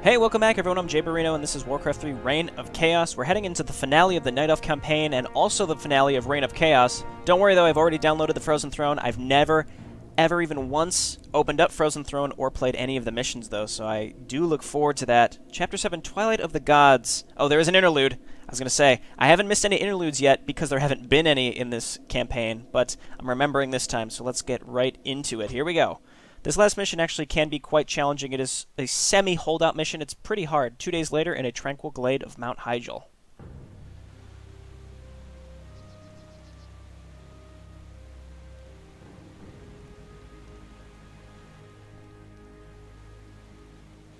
Hey, welcome back everyone, I'm Jayborino and this is Warcraft 3 Reign of Chaos. We're heading into the finale of the Night Elf campaign and also the finale of Reign of Chaos. Don't worry though, I've already downloaded the Frozen Throne. I've never, ever even once opened up Frozen Throne or played any of the missions though, so I do look forward to that. Chapter 7, Twilight of the Gods. Oh, there is an interlude. I was going to say, I haven't missed any interludes yet because there haven't been any in this campaign, but I'm remembering this time, so let's get right into it. Here we go. This last mission actually can be quite challenging. It is a semi-holdout mission. It's pretty hard. 2 days later in a tranquil glade of Mount Hyjal.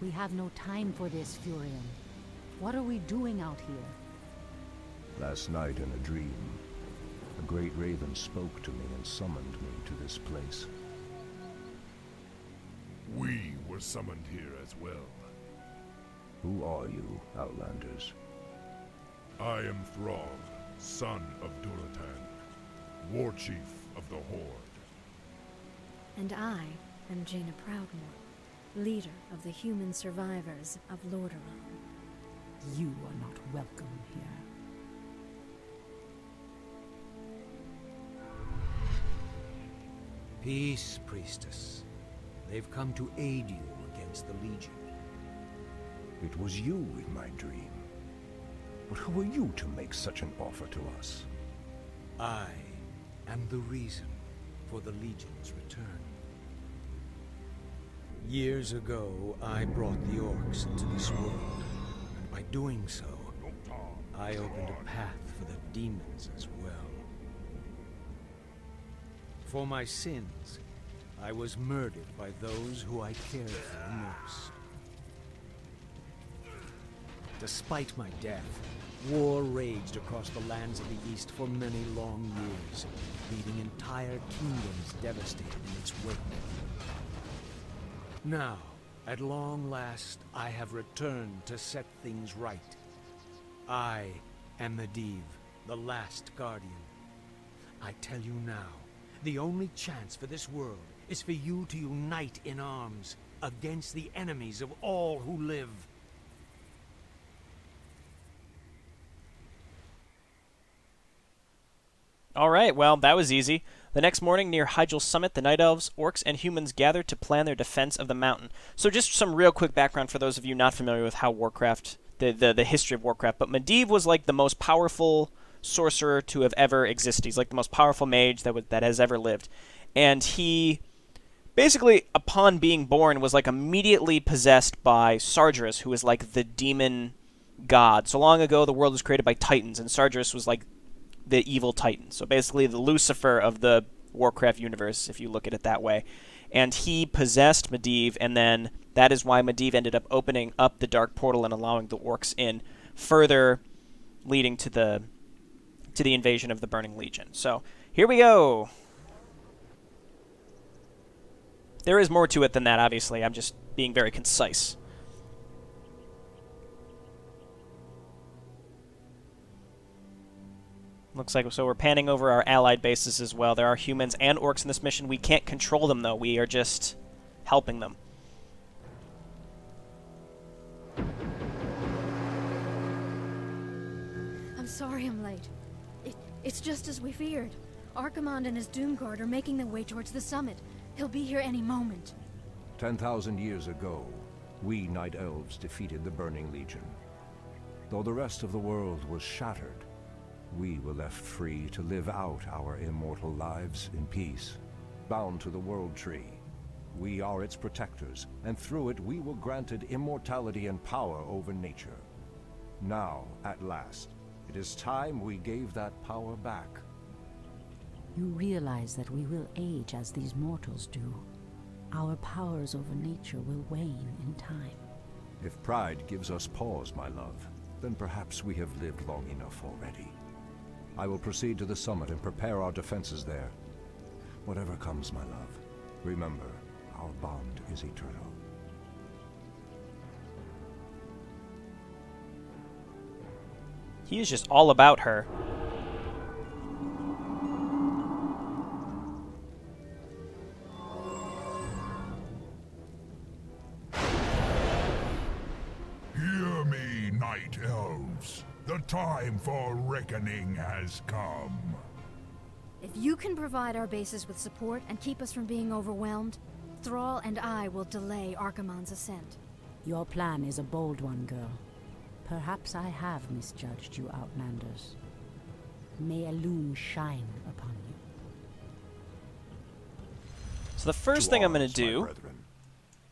We have no time for this, Furion. What are we doing out here? Last night in a dream, a great raven spoke to me and summoned me to this place. We were summoned here as well. Who are you, Outlanders? I am Throg, son of Duratan, war chief of the Horde. And I am Jaina Proudmoore, leader of the human survivors of Lordaeron. You are not welcome here. Peace, priestess. They've come to aid you against the Legion. It was you in my dream. But who are you to make such an offer to us? I am the reason for the Legion's return. Years ago, I brought the orcs into this world, and by doing so, I opened a path for the demons as well. For my sins, I was murdered by those who I cared for most. Despite my death, war raged across the lands of the East for many long years, leaving entire kingdoms devastated in its wake. Now, at long last, I have returned to set things right. I am Medivh, the last guardian. I tell you now, the only chance for this world is for you to unite in arms against the enemies of all who live. Alright, well, that was easy. The next morning near Hyjal's summit, the Night Elves, Orcs, and humans gathered to plan their defense of the mountain. So just some real quick background for those of you not familiar with how Warcraft, the history of Warcraft, but Medivh was like the most powerful sorcerer to have ever existed. He's like the most powerful mage that has ever lived. And he basically, upon being born, was like immediately possessed by Sargeras, who is like the demon god. So long ago, the world was created by Titans, and Sargeras was like the evil Titan. So basically the Lucifer of the Warcraft universe, if you look at it that way. And he possessed Medivh, and then that is why Medivh ended up opening up the Dark Portal and allowing the orcs in, further leading to the invasion of the Burning Legion. So here we go. There is more to it than that, obviously. I'm just being very concise. Looks like so we're panning over our allied bases as well. There are humans and orcs in this mission. We can't control them, though. We are just helping them. I'm sorry I'm late. It's just as we feared. Archimonde and his Doomguard are making their way towards the summit. He'll be here any moment. 10,000 years ago, we Night Elves defeated the Burning Legion. Though the rest of the world was shattered, we were left free to live out our immortal lives in peace. Bound to the World Tree, we are its protectors, and through it we were granted immortality and power over nature. Now, at last, it is time we gave that power back. You realize that we will age as these mortals do. Our powers over nature will wane in time. If pride gives us pause, my love, then perhaps we have lived long enough already. I will proceed to the summit and prepare our defenses there. Whatever comes, my love, remember, our bond is eternal. He is just all about her. Night Elves. The time for reckoning has come. If you can provide our bases with support and keep us from being overwhelmed, Thrall and I will delay Archimonde's ascent. Your plan is a bold one, girl. Perhaps I have misjudged you, Outlanders. May Elune shine upon you. So the first thing I'm going to do...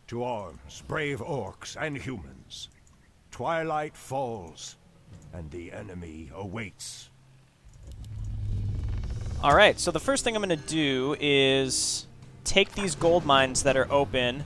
To arms, brave orcs and humans. Twilight falls, and the enemy awaits. Alright, so the first thing I'm going to do is take these gold mines that are open.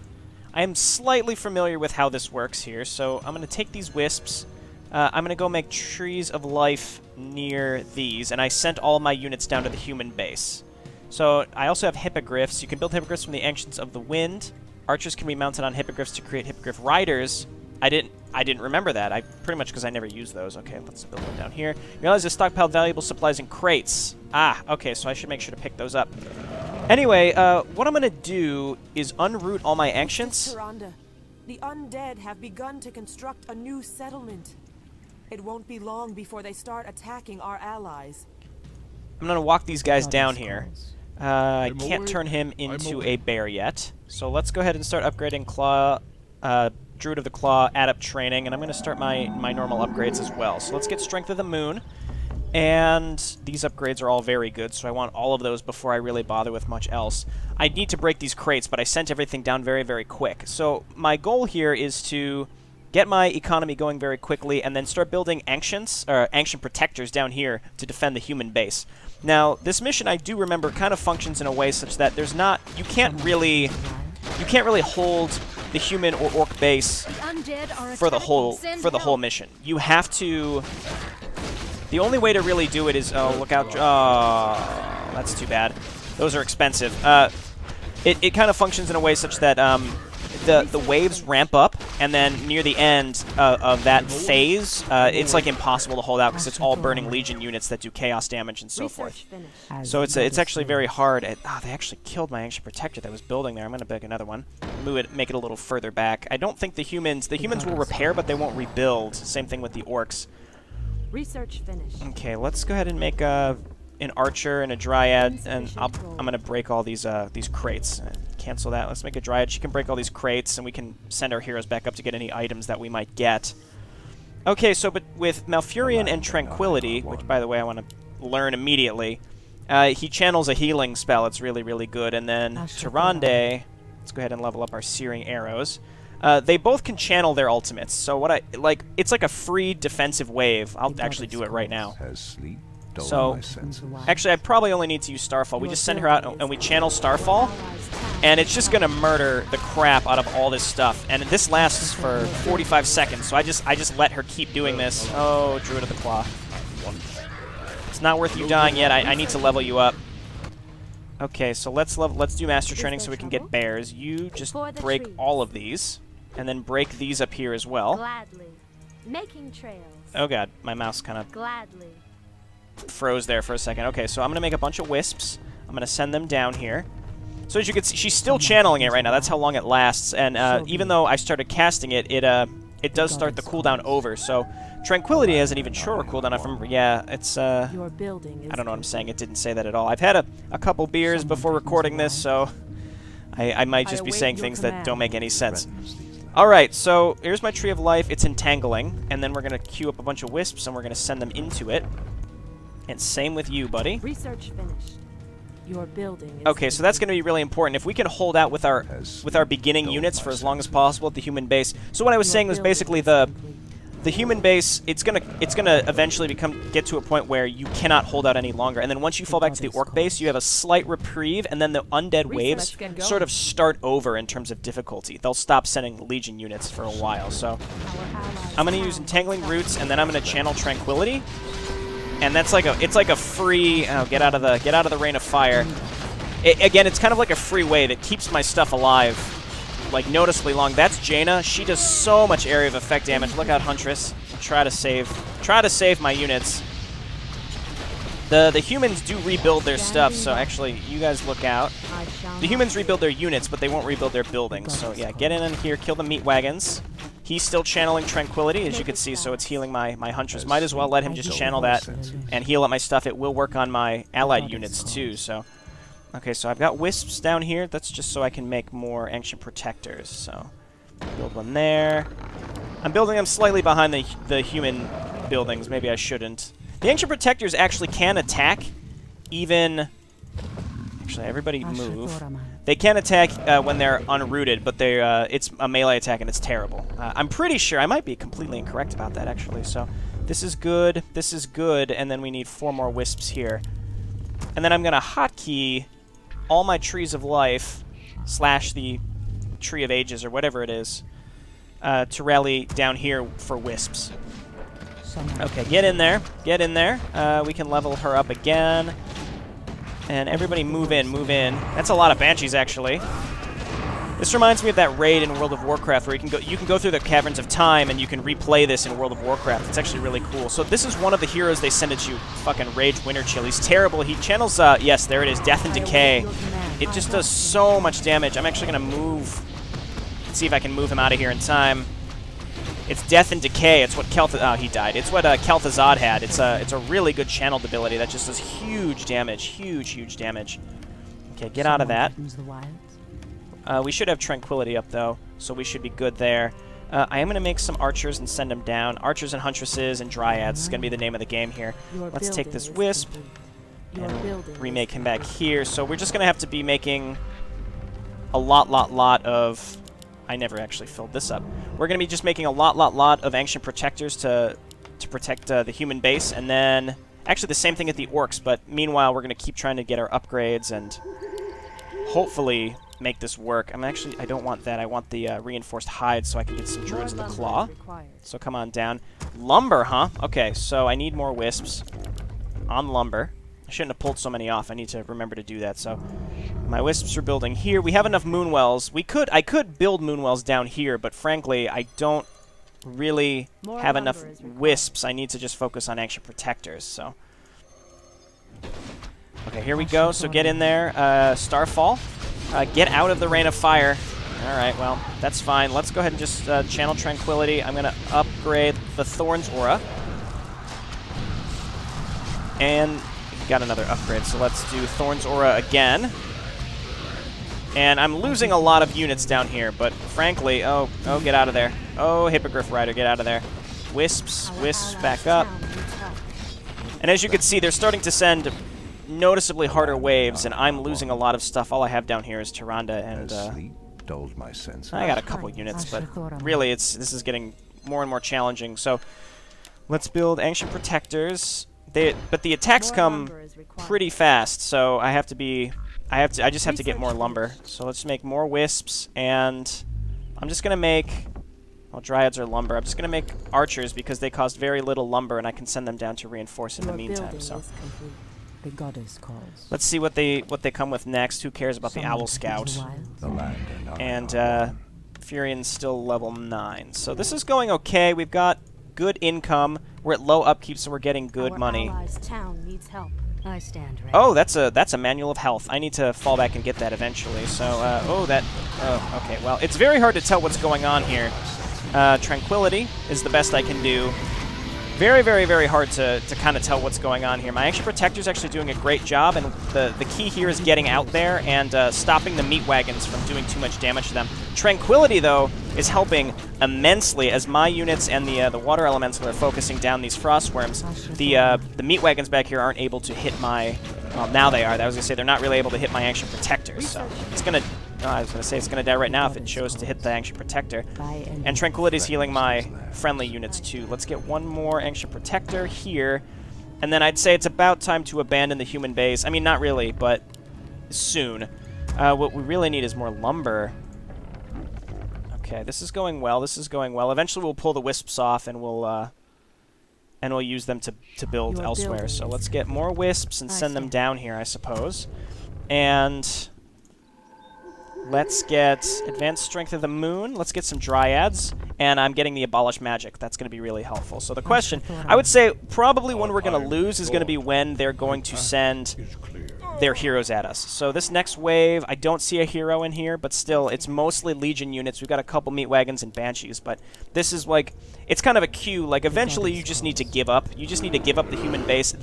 I am slightly familiar with how this works here, so I'm going to take these wisps. I'm going to go make trees of life near these, and I sent all my units down to the human base. So I also have hippogriffs. You can build hippogriffs from the Ancients of the Wind. Archers can be mounted on hippogriffs to create hippogriff riders. I didn't remember that. I pretty much because I never used those. Okay, let's build one down here. You realize I stockpiled valuable supplies in crates. Ah, okay, so I should make sure to pick those up. Anyway, what I'm going to do is unroot all my ancients. Tyrande, the undead have begun to construct a new settlement. It won't be long before they start attacking our allies. I'm going to walk these guys down here. I can't turn him into a bear yet. So let's go ahead and start upgrading Claw, Druid of the Claw, Adept training, and I'm going to start my normal upgrades as well. So let's get Strength of the Moon. And these upgrades are all very good, so I want all of those before I really bother with much else. I need to break these crates, but I sent everything down very, very quick. So my goal here is to get my economy going very quickly and then start building Ancients, or Ancient Protectors down here to defend the human base. Now, this mission, I do remember, kind of functions in a way such that there's not... You can't really hold the human or orc base for the whole mission. You have to... The only way to really do it is... Oh, look out. Oh, that's too bad. Those are expensive. It kind of functions in a way such that the waves ramp up, and then near the end of that phase, it's like impossible to hold out because it's all Burning Legion units that do chaos damage and so forth. So it's actually very hard. They actually killed my Ancient Protector that was building there. I'm going to make another one. Make it a little further back. I don't think the humans will repair, but they won't rebuild. Same thing with the orcs. Research finished. Okay, let's go ahead and make an archer and a dryad, and I'm gonna break all these crates. Cancel that. Let's make a dryad. She can break all these crates, and we can send our heroes back up to get any items that we might get. Okay, so but with Malfurion and Tranquility, which by the way I want to learn immediately, he channels a healing spell. It's really, really good. And then Tyrande, let's go ahead and level up our Searing Arrows. They both can channel their ultimates, so it's like a free defensive wave. I'll actually do it right now. So, actually, I probably only need to use Starfall. We just send her out and we channel Starfall, and it's just gonna murder the crap out of all this stuff. And this lasts for 45 seconds, so I just let her keep doing this. Oh, Druid of the Claw. It's not worth you dying yet. I need to level you up. Okay, so let's do Master Training so we can get bears. You just break all of these, and then break these up here as well. Gladly. Making trails. Oh god, my mouse kind of Gladly. froze there for a second. Okay, so I'm going to make a bunch of wisps. I'm going to send them down here. So as you can see, she's still channeling it right now. That's how long it lasts. And even though I started casting it, it does start the cooldown over. So Tranquility has an even shorter cooldown. If I remember, yeah, it's I don't know what I'm saying. It didn't say that at all. I've had a couple beers before recording this, so I might just be saying things that don't make any sense. Alright, so here's my Tree of Life. It's entangling, and then we're going to queue up a bunch of wisps, and we're going to send them into it. And same with you, buddy. Research finished. Your building is okay, so that's going to be really important. If we can hold out with our beginning units for as long as possible at the human base. So what I was saying was basically the human base, it's gonna eventually get to a point where you cannot hold out any longer. And then once you fall back to the orc base, you have a slight reprieve, and then the undead waves sort of start over in terms of difficulty. They'll stop sending Legion units for a while. So I'm gonna use Entangling Roots, and then I'm gonna channel Tranquility. And that's like it's like a free get out of the rain of fire. Again, it's kind of like a free wave. It keeps my stuff alive, like noticeably long. That's Jaina. She does so much area of effect damage. Look out, Huntress. Try to save my units. The humans do rebuild their stuff, so actually, you guys look out. The humans rebuild their units, but they won't rebuild their buildings. So yeah, get in here, kill the meat wagons. He's still channeling Tranquility, as you can see, so it's healing my Hunters. Might as well let him just channel that and heal up my stuff. It will work on my allied units, too, so... Okay, so I've got Wisps down here. That's just so I can make more Ancient Protectors, so... Build one there. I'm building them slightly behind the human buildings. Maybe I shouldn't. The Ancient Protectors actually can attack even... Actually, everybody move. They can attack when they're unrooted, but it's a melee attack and it's terrible. I'm pretty sure. I might be completely incorrect about that, actually. So this is good, and then we need 4 more Wisps here. And then I'm going to hotkey all my Trees of Life / the Tree of Ages, or whatever it is, to rally down here for Wisps. Okay, get in there. Get in there. We can level her up again. And everybody move in, move in. That's a lot of Banshees, actually. This reminds me of that raid in World of Warcraft where you can go through the Caverns of Time and you can replay this in World of Warcraft. It's actually really cool. So this is one of the heroes they send at you. Fucking Rage Winterchill. He's terrible. He channels, yes, there it is, Death and Decay. It just does so much damage. I'm actually going to move... Let's see if I can move him out of here in time. It's Death and Decay. It's what oh, he died. It's what Kel'Thuzad had. It's a really good channeled ability that just does huge damage. Huge damage. Okay, get out of that. We should have Tranquility up, though, so we should be good there. I am going to make some archers and send them down. Archers and Huntresses and Dryads is going to be the name of the game here. Let's take this Wisp and remake him back here. So we're just going to have to be making a lot of... I never actually filled this up. We're going to be just making a lot of Ancient Protectors to protect the human base, and then... Actually, the same thing at the Orcs, but meanwhile, we're going to keep trying to get our upgrades and hopefully make this work. I don't want that. I want the reinforced hide so I can get some Druids of the Claw. So come on down. Lumber, huh? Okay, so I need more Wisps on Lumber. I shouldn't have pulled so many off. I need to remember to do that, so... My Wisps are building here. We have enough Moonwells. I could build Moonwells down here, but frankly, I don't really have enough Wisps. I need to just focus on Ancient Protectors, so... Okay, here we go. So get in there. Starfall. Get out of the Rain of Fire. Alright, well, that's fine. Let's go ahead and just channel Tranquility. I'm going to upgrade the Thorn's Aura. And got another upgrade, so let's do Thorn's Aura again. And I'm losing a lot of units down here, but frankly... Oh, get out of there. Oh, Hippogriff Rider, get out of there. Wisps back up. And as you can see, they're starting to send noticeably harder waves, and I'm losing a lot of stuff. All I have down here is Tyrande, and I got a couple units, but really this is getting more and more challenging. So let's build Ancient Protectors. But the attacks come pretty fast, so I just have to get more lumber. So let's make more Wisps, and I'm just gonna make... Well, Dryads are lumber. I'm just gonna make Archers because they cost very little lumber, and I can send them down to reinforce in the meantime. So the goddess calls. Let's see what they come with next. Who cares about the Owl Scout? And Furion's still level 9. So this is going okay. We've got good income. We're at low upkeep, so we're getting good money. Town needs help. I stand ready. Oh, that's a manual of health. I need to fall back and get that eventually. So, oh, okay. Well, it's very hard to tell what's going on here. Tranquility is the best I can do. Very hard to kind of tell what's going on here. My Ancient Protector's actually doing a great job, and the key here is getting out there and stopping the meat wagons from doing too much damage to them. Tranquility, though, is helping immensely as my units and the Water Elemental are focusing down these frost worms. The meat wagons back here aren't able to hit my... Well, now they are. I was going to say they're not really able to hit my Ancient Protectors, so it's going to... I was going to say it's going to die right now if it chose to hit the Ancient Protector. And Tranquility's healing my friendly units, too. Let's get one more Ancient Protector here. And then I'd say it's about time to abandon the human base. I mean, not really, but soon. What we really need is more lumber. Okay, this is going well. This is going well. Eventually we'll pull the Wisps off, and we'll use them to build elsewhere. So let's get more Wisps and send them down here, I suppose. And... let's get Advanced Strength of the Moon. Let's get some Dryads. And I'm getting the Abolish Magic. That's going to be really helpful. So the question, I would say probably when we're going to lose is going to be when they're going to send their heroes at us. So this next wave, I don't see a hero in here, but still, it's mostly Legion units. We've got a couple meat wagons and banshees, but this is like, it's kind of a queue. Like, eventually you just need to give up. You just need to give up the human base.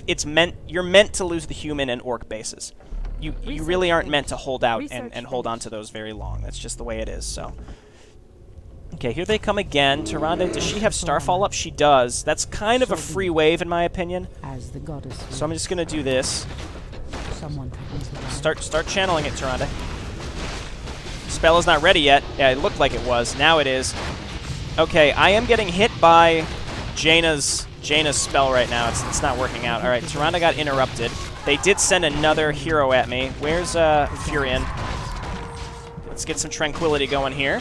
You're meant to lose the human and orc bases. You really aren't meant to hold out and hold on to those very long. That's just the way it is, so. Okay, here they come again. Tyrande, does she have Starfall up? She does. That's kind of a free wave, in my opinion. So I'm just going to do this. Start channeling it, Tyrande. Spell is not ready yet. Yeah, it looked like it was. Now it is. Okay, I am getting hit by Jaina's spell right now. It's not working out. All right, Tyrande got interrupted. They did send another hero at me. Where's Furion? Let's get some tranquility going here.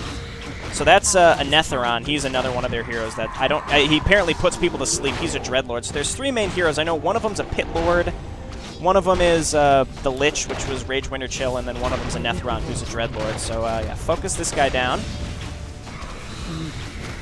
So that's a Netheron. He's another one of their heroes that he apparently puts people to sleep. He's a Dreadlord. So there's 3 main heroes. I know one of them's a Pit Lord. One of them is the Lich, which was Rage Winter Chill, and then one of them's a Netheron, who's a Dreadlord. So yeah, focus this guy down.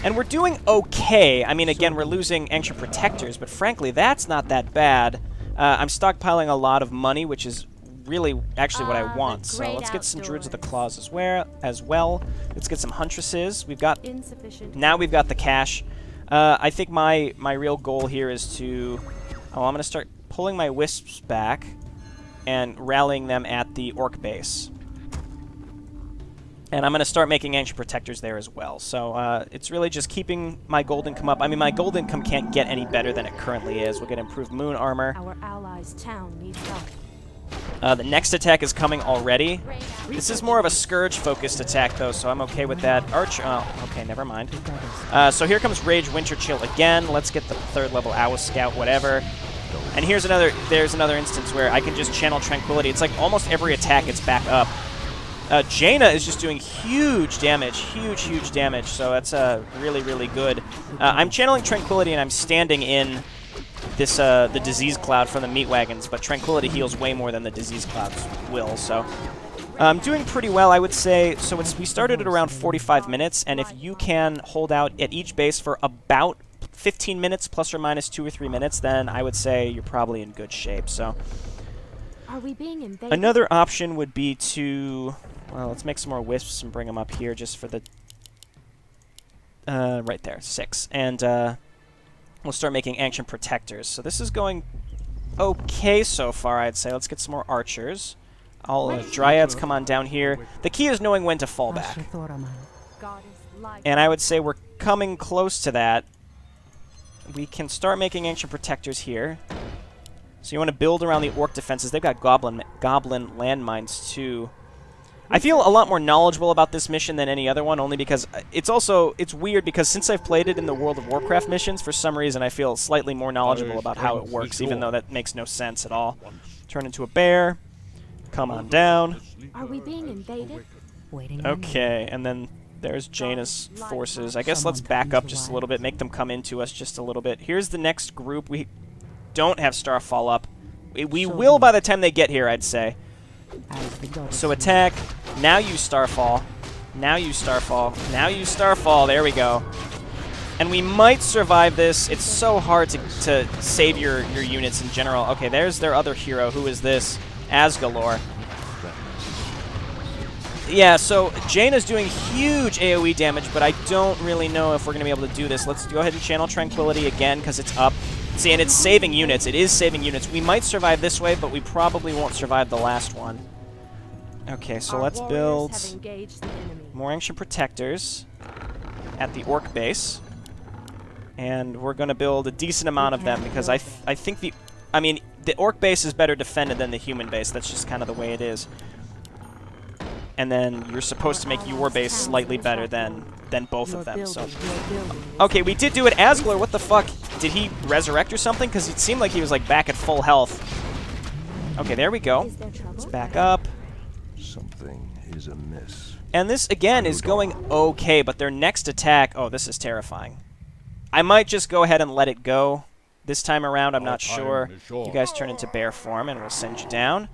And we're doing okay. I mean, again, we're losing Ancient Protectors, but frankly, that's not that bad. I'm stockpiling a lot of money, which is really actually what I want. So let's get some Druids of the Claws as well. Let's get some Huntresses. We've got the cash. I think my real goal here is to I'm going to start pulling my Wisps back and rallying them at the Orc base. And I'm going to start making Ancient Protectors there as well. So it's really just keeping my gold income up. I mean, my gold income can't get any better than it currently is. We'll get improved moon armor. Our allies' town needs help. The next attack is coming already. This is more of a Scourge-focused attack, though, so I'm okay with that. Okay, never mind. So here comes Rage Winter Chill again. Let's get the 3rd level Owl Scout, whatever. And there's another instance where I can just channel Tranquility. It's like almost every attack it's back up. Jaina is just doing huge damage, huge damage, so that's really, really good. I'm channeling Tranquility and I'm standing in this the Disease Cloud from the meat wagons, but Tranquility heals way more than the Disease Clouds will, so I'm doing pretty well, I would say. So we started at around 45 minutes, and if you can hold out at each base for about 15 minutes, plus or minus 2 or 3 minutes, then I would say you're probably in good shape. So Are we being invaded? Another option would be to, well, let's make some more Wisps and bring them up here just for the, right there, 6. And we'll start making Ancient Protectors. So this is going okay so far, I'd say. Let's get some more Archers. All Dryads come on down here. The key is knowing when to fall back. And I would say we're coming close to that. We can start making Ancient Protectors here. So you want to build around the Orc defenses. They've got Goblin landmines too. I feel a lot more knowledgeable about this mission than any other one, only because it's weird because since I've played it in the World of Warcraft missions, for some reason I feel slightly more knowledgeable about how it works, even though that makes no sense at all. Turn into a bear. Come on down. Are we being invaded? Okay, and then there's Jaina's forces. I guess let's back up just a little bit, make them come into us just a little bit. Here's the next group. We don't have Starfall up. We will by the time they get here, I'd say. So attack. Now use Starfall. Now use Starfall. Now use Starfall. There we go. And we might survive this. It's so hard to save your units in general. Okay, there's their other hero. Who is this? Asgalor. Yeah, so Jaina's doing huge AoE damage, but I don't really know if we're going to be able to do this. Let's go ahead and channel Tranquility again, because it's up. See, and it's saving units. It is saving units. We might survive this way, but we probably won't survive the last one. Okay, so let's build more Ancient Protectors at the Orc base. And we're going to build a decent amount of them, because I think the Orc base is better defended than the human base. That's just kind of the way it is. And then you're supposed to make your base slightly better than both of them. So, okay, we did do it. Asgalor, what the fuck? Did he resurrect or something? Because it seemed like he was like back at full health. Okay, there we go. Let's back up. Something is amiss. And this again is going okay, but their next attack. Oh, this is terrifying. I might just go ahead and let it go this time around. I'm not sure. You guys turn into bear form, and we'll send you down.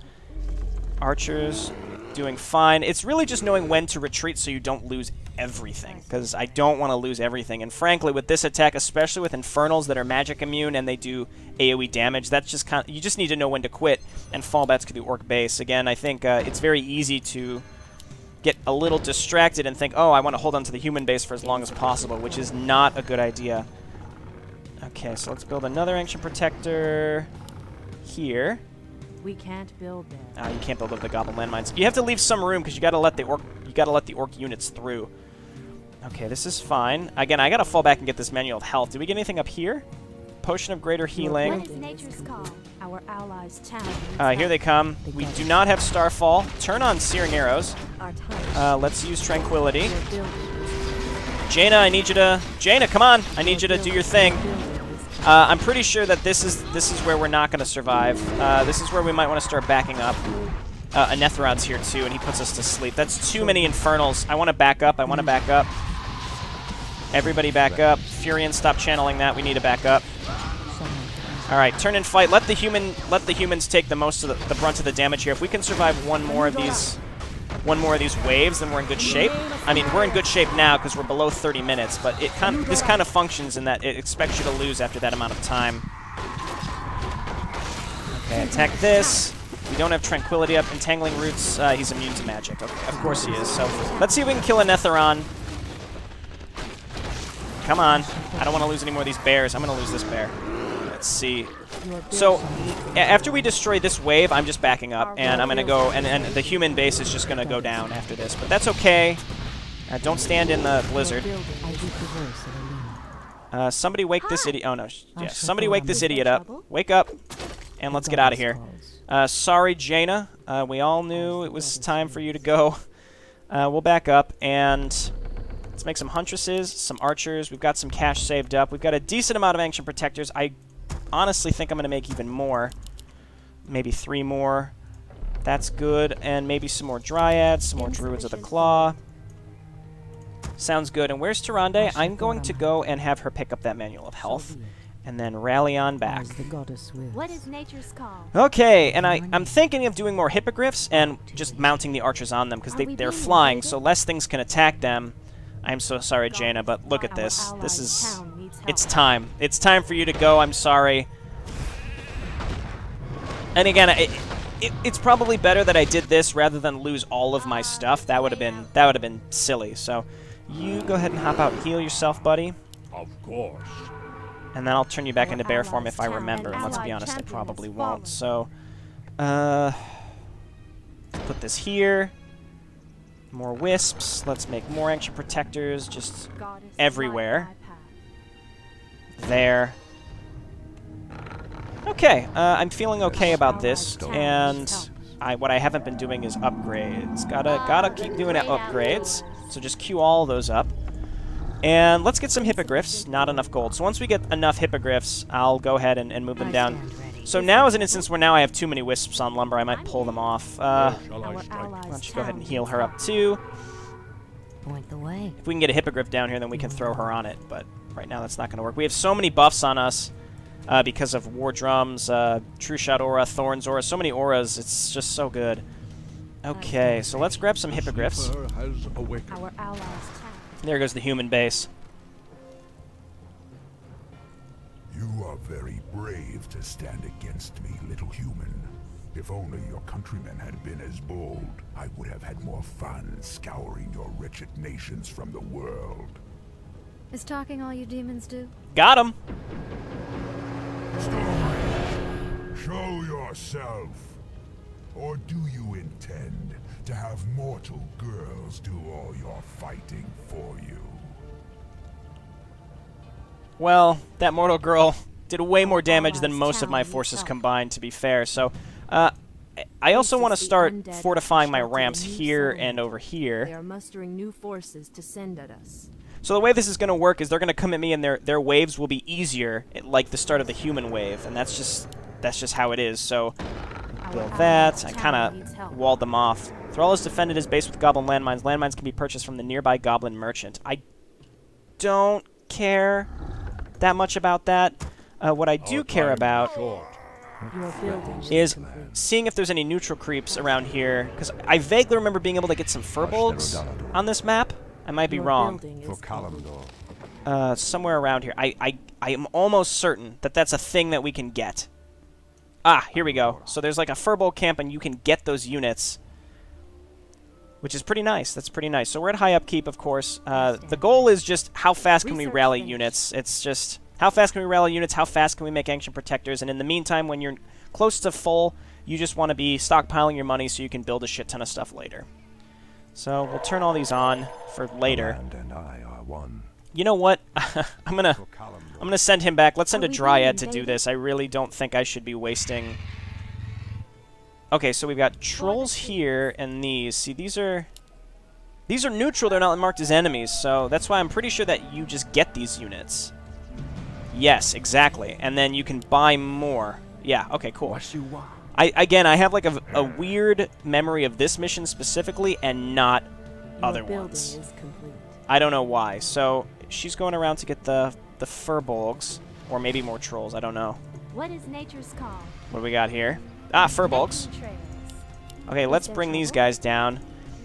Archers. doing fine. It's really just knowing when to retreat so you don't lose everything, because I don't want to lose everything. And frankly, with this attack, especially with Infernals that are magic immune and they do AoE damage, that's just kind of, you just need to know when to quit and fall back to the Orc base. Again, I think it's very easy to get a little distracted and think, oh, I want to hold on to the human base for as long as possible, which is not a good idea. Okay, so let's build another Ancient Protector here. We can't build there. You can't build up the Goblin landmines. You have to leave some room because you gotta let the Orc units through. Okay, this is fine. Again, I gotta fall back and get this Manual of Health. Did we get anything up here? Potion of Greater Healing. What is nature's call? Our allies' town. Here they come. We do not have Starfall. Turn on Searing Arrows. Our time. Let's use Tranquility. We're building. Jaina, I need you to... Jaina, come on! I need you to do your thing. I'm pretty sure that this is where we're not going to survive. This is where we might want to start backing up. Anetheron's here too, and he puts us to sleep. That's too many Infernals. I want to back up. I want to back up. Everybody back up. Furion, stop channeling that. We need to back up. All right, turn and fight. Let the humans take the most of the brunt of the damage here. If we can survive one more of these waves, then we're in good shape. I mean, we're in good shape now because we're below 30 minutes, but this kind of functions in that it expects you to lose after that amount of time. Okay, attack this. We don't have Tranquility up. Entangling Roots, he's immune to magic. Okay, of course he is. So let's see if we can kill Anetheron. Come on. I don't want to lose any more of these bears. I'm going to lose this bear. Let's see. So after we destroy this wave, I'm just backing up, and I'm going to go, and the human base is just going to go down after this. But that's okay. Don't stand in the blizzard. Somebody wake this idiot. Oh, no. Yeah, somebody wake this idiot up. Wake up, and let's get out of here. Sorry, Jaina. We all knew it was time for you to go. We'll back up, and let's make some Huntresses, some Archers. We've got some cash saved up. We've got a decent amount of Ancient Protectors. I honestly think I'm going to make even more. Maybe 3 more. That's good. And maybe some more Dryads, some more Druids of the Claw. Sounds good. And where's Tyrande? I'm going to go and have her pick up that Manual of Health and then rally on back. What is nature's call? Okay, and I'm thinking of doing more Hippogriffs and just mounting the Archers on them because they're flying, so less things can attack them. I'm so sorry, Jaina, but look at this. This is... It's time. It's time for you to go. I'm sorry. And again, it's probably better that I did this rather than lose all of my stuff. That would have been silly. So you go ahead and hop out and heal yourself, buddy. Of course. And then I'll turn you back into bear form if I remember. And let's be honest, I probably won't. So put this here. More wisps. Let's make more Ancient Protectors just everywhere. There. Okay, I'm feeling okay about this, and what I haven't been doing is upgrades. Gotta keep doing upgrades, so just queue all those up. And let's get some Hippogriffs, not enough gold. So once we get enough Hippogriffs, I'll go ahead and move them down. So now is an instance where now I have too many Wisps on Lumber, I might pull them off. Why don't you go ahead and heal her up too. Point the way. If we can get a Hippogriff down here, then we can throw her on it, but right now that's not going to work. We have so many buffs on us because of War Drums, True Shot Aura, Thorns Aura, so many auras, it's just so good. Okay, so let's grab some Hippogriffs. Our allies' town. There goes the human base. You are very brave to stand against me, little human. If only your countrymen had been as bold, I would have had more fun scouring your wretched nations from the world. Is talking all you demons do? Got him! Show yourself! Or do you intend to have mortal girls do all your fighting for you? Well, that mortal girl did way more damage than most of my forces combined, to be fair. So, I also want to start fortifying my ramps here and over here. They are mustering new forces to send at us. So the way this is going to work is they're going to come at me and their waves will be easier, like the start of the human wave, and that's just how it is. So, build that. I kind of walled them off. Thrall has defended his base with goblin landmines. Landmines can be purchased from the nearby goblin merchant. I don't care that much about that. What I do care about Your building is seeing if there's any neutral creeps around here, because I vaguely remember being able to get some furbolgs on this map. I might be wrong. Somewhere around here. I am almost certain that that's a thing that we can get. Ah, here we go. So there's like a furbolg camp, and you can get those units, which is pretty nice. That's pretty nice. So we're at high upkeep, of course. The goal is just how fast can we rally units. It's just how fast can we rally units, how fast can we make ancient protectors, and in the meantime, when you're close to full, you just want to be stockpiling your money so you can build a shit ton of stuff later. So we'll turn all these on for later. And I are one. You know what? I'm gonna send him back. Let's send a Dryad to do this. I really don't think I should be wasting. Okay, so we've got trolls here and these. See, these are neutral. They're not marked as enemies, so that's why I'm pretty sure that you just get these units. Yes, exactly. And then you can buy more. Yeah. Okay. Cool. Again, I have like a weird memory of this mission specifically, and not other ones. I don't know why. So she's going around to get the furbolgs, or maybe more trolls. I don't know. What is nature's call? What do we got here? Ah, furbolgs. Okay, let's bring these guys down.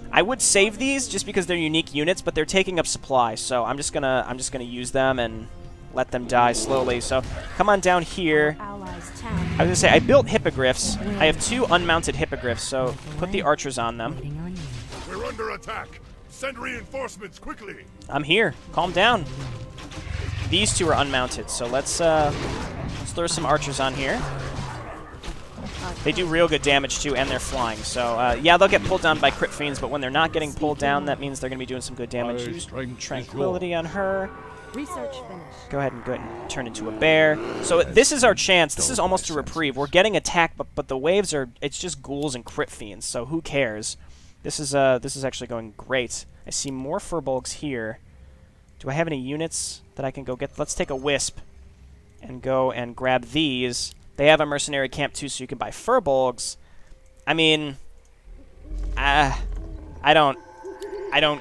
I would save these just because they're unique units, but they're taking up supply, so I'm just gonna use them and let them die slowly. So come on down here. I was gonna say I built hippogriffs. I have 2 unmounted hippogriffs, so put the archers on them. We're under attack. Send reinforcements quickly. I'm here. Calm down. These 2 are unmounted, so let's throw some archers on here. They do real good damage too, and they're flying. So yeah, they'll get pulled down by crit fiends, but when they're not getting pulled down, that means they're going to be doing some good damage. Use tranquility on her. Research finished. Go ahead and turn into a bear. So this is our chance. This is almost a reprieve. We're getting attacked, but the waves are, it's just ghouls and crit fiends, so who cares? This is actually going great. I see more furbolgs here. Do I have any units that I can go get? Let's take a wisp and go and grab these. They have a mercenary camp too, so you can buy furbolgs. I mean, I don't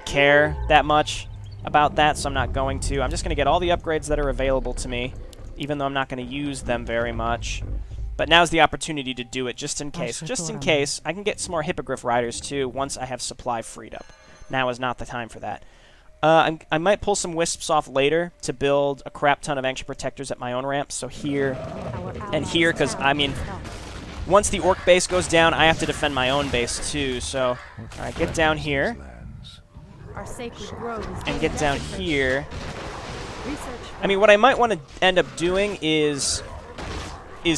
care that much about that, so I'm not going to. I'm just going to get all the upgrades that are available to me, even though I'm not going to use them very much. But now's the opportunity to do it, just in case. Just in case, I can get some more hippogriff riders too once I have supply freed up. Now is not the time for that. I might pull some wisps off later to build a crap ton of ancient protectors at my own ramp. So here and here, because, I mean, once the orc base goes down, I have to defend my own base too. So, alright, get down here. And get down here. I mean, what I might want to end up doing is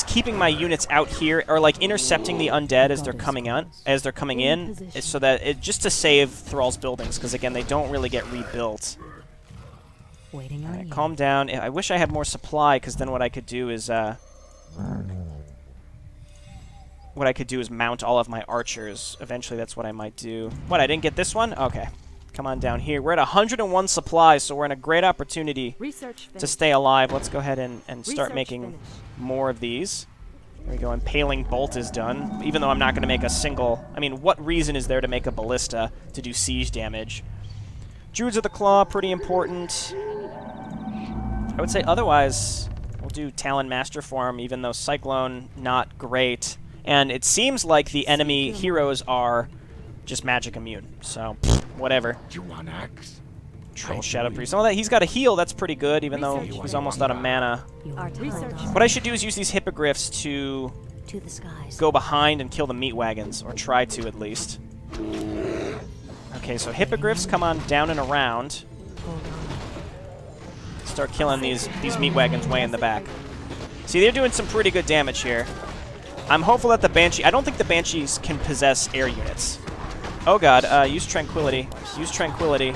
keeping my units out here, or like intercepting the undead as they're coming in, so that just to save Thrall's buildings, because again, they don't really get rebuilt. Alright, calm down. I wish I had more supply, because then what I could do is mount all of my archers. Eventually, that's what I might do. What, I didn't get this one? Okay. Come on down here. We're at 101 supplies, so we're in a great opportunity to stay alive. Let's go ahead and start making more of these. There we go. Impaling Bolt is done, even though I'm not going to make a single... I mean, what reason is there to make a ballista to do siege damage? Druids of the Claw, pretty important. I would say otherwise, we'll do Talon Master Form, even though Cyclone, not great. And it seems like the enemy heroes are just magic immune, so whatever. You want axe? Troll Shadow Priest. Oh, that he's got a heal. That's pretty good, even though he's almost out of mana. What I should do is use these hippogriffs to go behind and kill the meat wagons, or try to at least. Okay, so hippogriffs come on down and around. Start killing these meat wagons way in the back. See, they're doing some pretty good damage here. I'm hopeful that the Banshee... I don't think the Banshees can possess air units. Oh god, use Tranquility. Use Tranquility.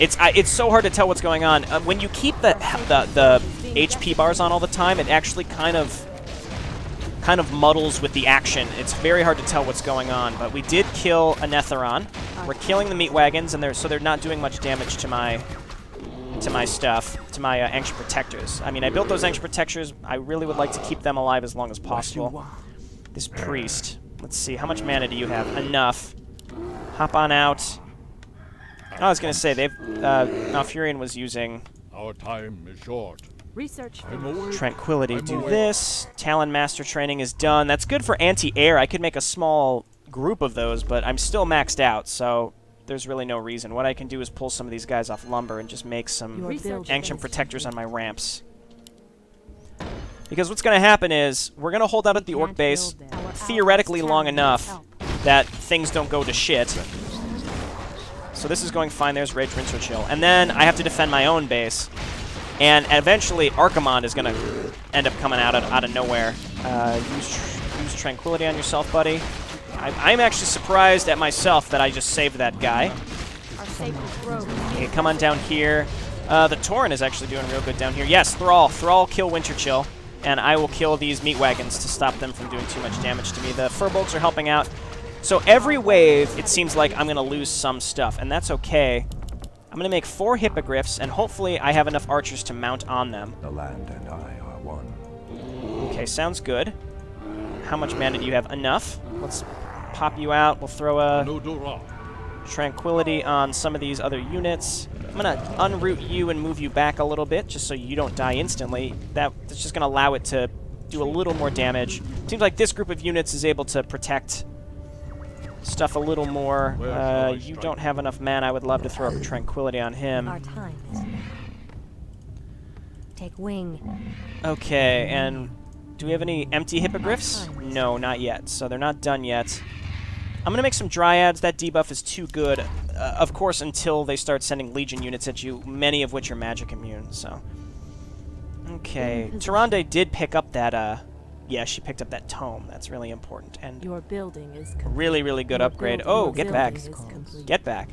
It's so hard to tell what's going on. When you keep the HP bars on all the time, it actually kind of muddles with the action. It's very hard to tell what's going on. But we did kill a Netheron. We're killing the meat wagons, and they're not doing much damage to my stuff, to my ancient protectors. I mean, I built those ancient protectors. I really would like to keep them alive as long as possible. This priest. Let's see, how much mana do you have? Enough. Hop on out. Oh, I was gonna say, Malfurion was using... Our time is short. Research I'm finished. awake. Tranquility, I'm do awake. this. Talon Master training is done. That's good for anti-air. I could make a small group of those, but I'm still maxed out, so there's really no reason. What I can do is pull some of these guys off lumber and just make some Your build ancient is protectors on complete. my ramps. Because what's going to happen is, we're going to hold out at the orc Can't base build there. Our theoretically allies' long town enough needs help. that things don't go to shit. So this is going fine. There's Rage Rinse or Chill. And then I have to defend my own base. And eventually, Archimond is going to end up coming out of nowhere. Use Tranquility on yourself, buddy. I'm actually surprised at myself that I just saved that guy. Our sacred grove. Okay, come on down here. The Tauren is actually doing real good down here. Yes, Thrall. Thrall, kill Winter Chill. And I will kill these meat wagons to stop them from doing too much damage to me. The Furbolgs are helping out. So every wave, it seems like I'm going to lose some stuff, and that's okay. I'm going to make 4 hippogriffs, and hopefully I have enough archers to mount on them. The land and I are one. Okay, sounds good. How much mana do you have? Enough. Let's pop you out. We'll throw a No Dora. Tranquility on some of these other units. I'm going to unroot you and move you back a little bit, just so you don't die instantly. That's just going to allow it to do a little more damage. Seems like this group of units is able to protect stuff a little more. Where shall I You strike? don't have enough mana. I would love to throw up Tranquility on him. Our time is now. Take wing. Okay, and do we have any empty hippogriffs? No, not yet. So they're not done yet. I'm going to make some Dryads. That debuff is too good, of course, until they start sending Legion units at you, many of which are magic immune, so. Okay, Tyrande did pick up that, yeah, she picked up that tome. That's really important, and Your building is complete. really, really good Your upgrade. building Oh, is get back. complete. Get back.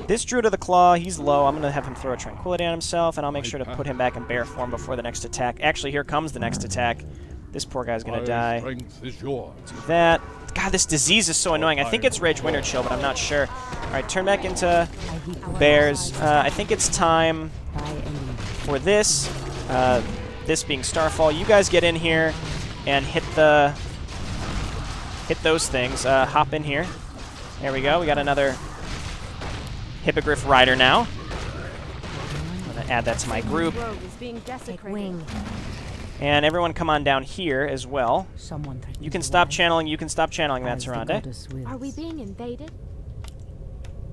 This Druid of the Claw, he's low. I'm going to have him throw a Tranquility on himself, and I'll make sure to put him back in bear form before the next attack. Actually, here comes the next attack. This poor guy's going to My die. strength is yours. Do that. God, this disease is so annoying. I think it's Rage Winter Chill, but I'm not sure. All right, turn back into bears. I think it's time for this. This being Starfall. You guys get in here and hit those things. Hop in here. There we go. We got another Hippogriff Rider now. I'm going to add that to my group. Grove is being desecrated. Wing. And everyone come on down here as well. Someone You can stop channeling. You can stop channeling that, Tyrande. Are we being invaded?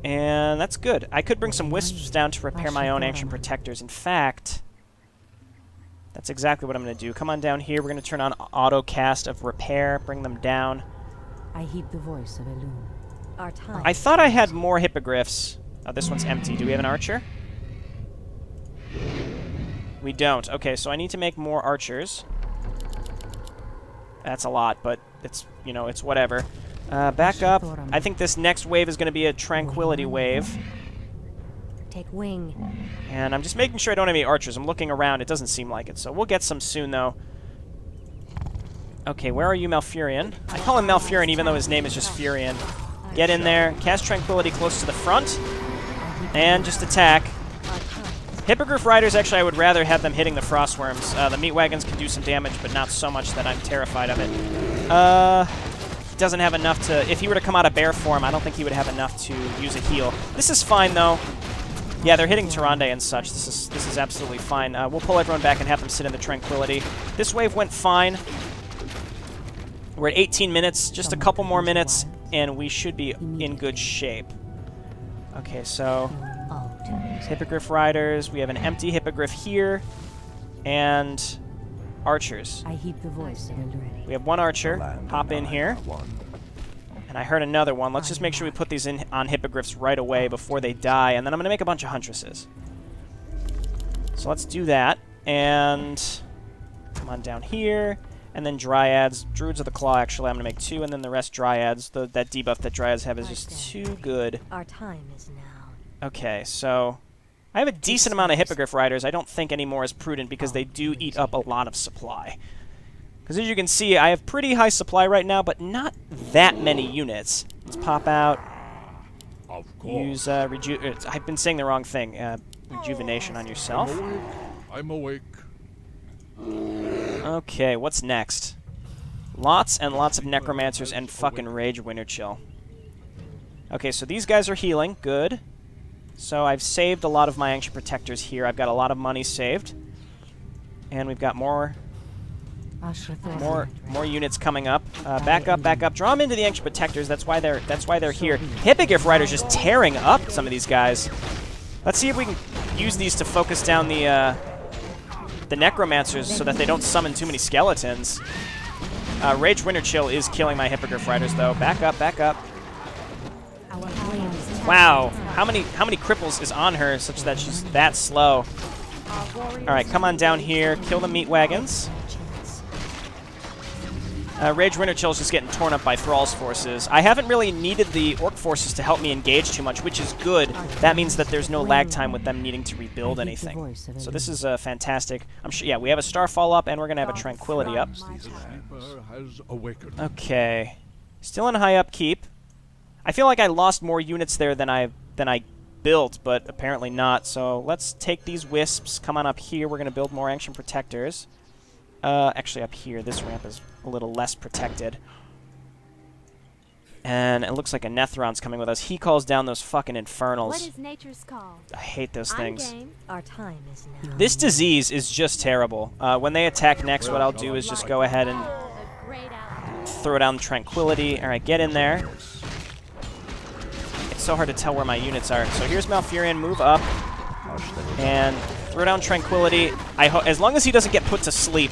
And that's good. I could bring some wisps down to repair my own ancient protectors. In fact, that's exactly what I'm going to do. Come on down here. We're going to turn on auto cast of repair. Bring them down. I heed the voice of Elune. Our time. I thought I had more hippogriffs. Oh, this one's empty. Do we have an archer? We don't. Okay, so I need to make more archers. That's a lot, but it's, you know, it's whatever. Back up. I think this next wave is going to be a Tranquility wave. Take wing. And I'm just making sure I don't have any archers. I'm looking around. It doesn't seem like it. So we'll get some soon, though. Okay, where are you, Malfurion? I call him Malfurion even though his name is just Furion. Get in there. Cast Tranquility close to the front. And just attack. Hippogriff Riders, actually, I would rather have them hitting the Frostworms. The Meat Wagons can do some damage, but not so much that I'm terrified of it. He doesn't have enough to... If he were to come out of bear form, I don't think he would have enough to use a heal. This is fine, though. Yeah, they're hitting Tyrande and such. This is absolutely fine. We'll pull everyone back and have them sit in the Tranquility. This wave went fine. We're at 18 minutes. Just a couple more minutes, and we should be in good shape. Okay, so... Hippogriff Riders. We have an empty Hippogriff here. And... Archers. I heed the voice of Elune. We have one archer. The land Hop in and I here. are one. And I heard another one. Let's just make sure we put these in on Hippogriffs right away before they die. And then I'm going to make a bunch of Huntresses. So let's do that. And come on down here. And then Dryads. Druids of the Claw, actually. I'm going to make 2. And then the rest Dryads. That debuff that Dryads have is just too good. Our time is now. Okay, so... I have a decent amount of Hippogriff Riders. I don't think anymore is prudent because they do eat up a lot of supply. Because as you can see, I have pretty high supply right now, but not that many units. Let's pop out. Of course. Use I've been saying the wrong thing. Rejuvenation on yourself. I'm awake. Okay, what's next? Lots and lots of Necromancers and fucking Rage Winter Chill. Okay, so these guys are healing. Good. So I've saved a lot of my Ancient Protectors here. I've got a lot of money saved. And we've got more More units coming up. Back up, back up. Draw them into the Ancient Protectors. That's why they're here. Hippogriff Rider's just tearing up some of these guys. Let's see if we can use these to focus down the Necromancers so that they don't summon too many skeletons. Rage Winterchill is killing my Hippogriff Riders though. Back up, back up. Wow, how many cripples is on her such that she's that slow? All right, come on down here. Kill the meat wagons. Rage Winterchill is just getting torn up by Thrall's forces. I haven't really needed the Orc forces to help me engage too much, which is good. That means that there's no lag time with them needing to rebuild anything. So this is fantastic. I'm sure. Yeah, we have a Starfall up, and we're gonna have a Tranquility up. Has awakened. Okay, still in high upkeep. I feel like I lost more units there than I built, but apparently not. So let's take these wisps. Come on up here. We're gonna build more Ancient Protectors. Actually up here, this ramp is a little less protected. And it looks like a Netheron's coming with us. He calls down those fucking infernals. What is nature's call? I hate those things. Game. Our time is now. This disease is just terrible. When they attack next, what I'll do is just go ahead and throw down Tranquility. Alright, get in there. It's so hard to tell where my units are. So here's Malfurion, move up. And throw down Tranquility. As long as he doesn't get put to sleep,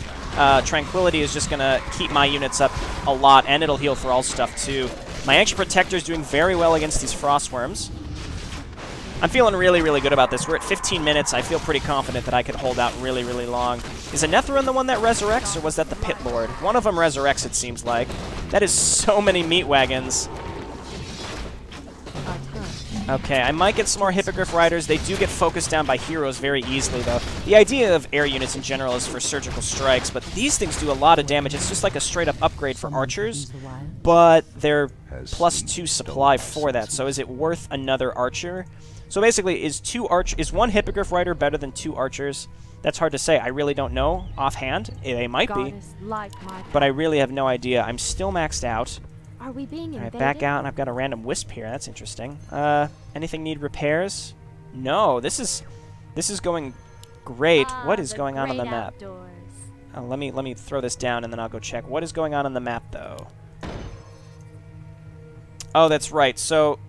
Tranquility is just going to keep my units up a lot, and it'll heal for all stuff too. My Ancient Protector is doing very well against these Frostworms. I'm feeling really, really good about this. We're at 15 minutes. I feel pretty confident that I could hold out really, really long. Is a Netheron the one that resurrects, or was that the Pit Lord? One of them resurrects, it seems like. That is so many meat wagons. Okay, I might get some more Hippogriff Riders. They do get focused down by heroes very easily, though. The idea of air units in general is for surgical strikes, but these things do a lot of damage. It's just like a straight-up upgrade for archers, but they're +2 supply for that. So is it worth another archer? So basically, is one Hippogriff Rider better than 2 archers? That's hard to say. I really don't know offhand. They might be, but I really have no idea. I'm still maxed out. Are we being invaded? Alright, back out, and I've got a random wisp here. That's interesting. Anything need repairs? No, this is going great. What is going on the map? Let me throw this down, and then I'll go check. What is going on the map, though? Oh, that's right. So,